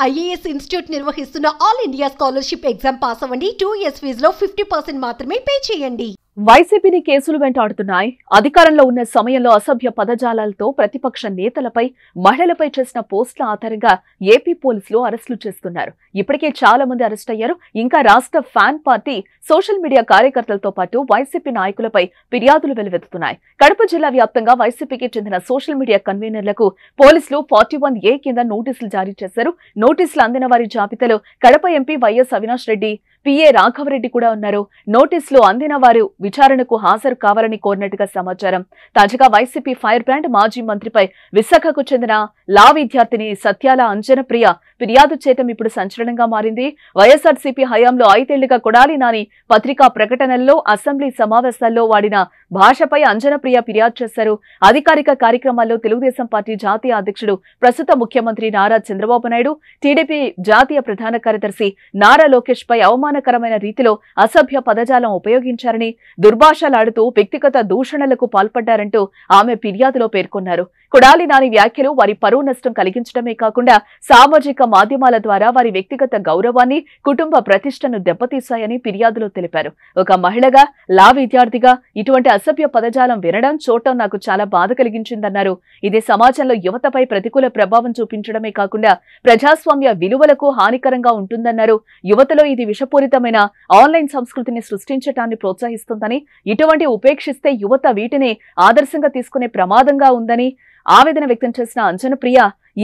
IAS institute నిర్వహిస్తున్న all India scholarship exam pass అవ్వండి. 2 years ఫీజులో 50% మాత్రమే పే చేయండి. వైసీపీని కేసులు వెంటాడుతున్నాయి. అధికారంలో ఉన్న సమయంలో అసభ్య పదజాలాలతో ప్రతిపక్ష నేతలపై, మహిళలపై చేసిన పోస్టుల ఆధారంగా ఏపీ పోలీసులు అరెస్టులు చేస్తున్నారు. ఇప్పటికే చాలా మంది అరెస్ట్ అయ్యారు. ఇంకా రాష్ట్ర ఫ్యాన్ పార్టీ, సోషల్ మీడియా కార్యకర్తలతో పాటు వైసీపీ నాయకులపై ఫిర్యాదులు వెలువెత్తుతున్నాయి. కడప జిల్లా వ్యాప్తంగా వైసీపీకి చెందిన సోషల్ మీడియా కన్వీనర్లకు పోలీసులు 41A కింద నోటీసులు జారీ చేశారు. నోటీసులు అందిన వారి జాబితాలో Kadapa MP YS Avinash Reddy, PA Raghava Reddy కూడా ఉన్నారు. నోటీసులు అందిన వారు విచారణకు హాజరు కావాలని కోరినట్టుగా సమాచారం. తాజాగా వైసీపీ ఫైర్ బ్రాండ్ మాజీ మంత్రిపై విశాఖకు చెందిన లా విద్యార్థిని సత్యాల అంజనప్రియ ఫిర్యాదు చేయటం ఇప్పుడు సంచలనంగా మారింది. వైఎస్ఆర్సీపీ హయాంలో 5 ఏళ్లుగా కొడాలి నాని పత్రికా ప్రకటనల్లో, అసెంబ్లీ సమావేశాల్లో వాడిన భాషపై అంజనప్రియ ఫిర్యాదు చేశారు. అధికారిక కార్యక్రమాల్లో తెలుగుదేశం పార్టీ జాతీయ అధ్యక్షుడు, ప్రస్తుత ముఖ్యమంత్రి నారా చంద్రబాబు నాయుడు, టీడీపీ జాతీయ ప్రధాన కార్యదర్శి నారా లోకేష్ పై అవమానకరమైన రీతిలో అసభ్య పదజాలం ఉపయోగించారని, దుర్భాషలాడుతూ వ్యక్తిగత దూషణలకు పాల్పడ్డారంటూ ఆమె ఫిర్యాదులో పేర్కొన్నారు. కొడాలి నాని వ్యాఖ్యలు వారి పరువు నష్టం కలిగించడమే కాకుండా సామాజిక మాధ్యమాల ద్వారా వారి వ్యక్తిగత గౌరవాన్ని, కుటుంబ ప్రతిష్టను దెబ్బతీశాయని ఫిర్యాదులో తెలిపారు. ఒక మహిళగా, లా విద్యార్థిగా ఇటువంటి అసభ్య పదజాలం వినడం, చూడటం నాకు చాలా బాధ కలిగించిందన్నారు. ఇది సమాజంలో యువతపై ప్రతికూల ప్రభావం చూపించడమే కాకుండా ప్రజాస్వామ్య విలువలకు హానికరంగా ఉంటుందన్నారు. యువతలో ఇది విషపూరితమైన ఆన్లైన్ సంస్కృతిని సృష్టించటాన్ని ప్రోత్సహిస్తుందని, ఇటువంటి ఉపేక్షిస్తే యువత వీటిని ఆదర్శంగా తీసుకునే ప్రమాదంగా ఉందని ఆవేదన వ్యక్తం చేసిన అంజనప్రియ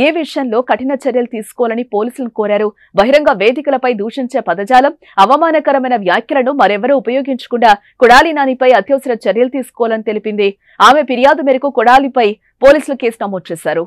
ఏ విషయంలో కఠిన చర్యలు తీసుకోవాలని పోలీసులను కోరారు. బహిరంగ వేదికలపై దూషించే పదజాలం, అవమానకరమైన వ్యాఖ్యలను మరెవరూ ఉపయోగించకుండా కొడాలి నానిపై అత్యవసర చర్యలు తీసుకోవాలని తెలిపింది. ఆమె ఫిర్యాదు మేరకు కొడాలిపై పోలీసులు కేసు నమోదు చేశారు.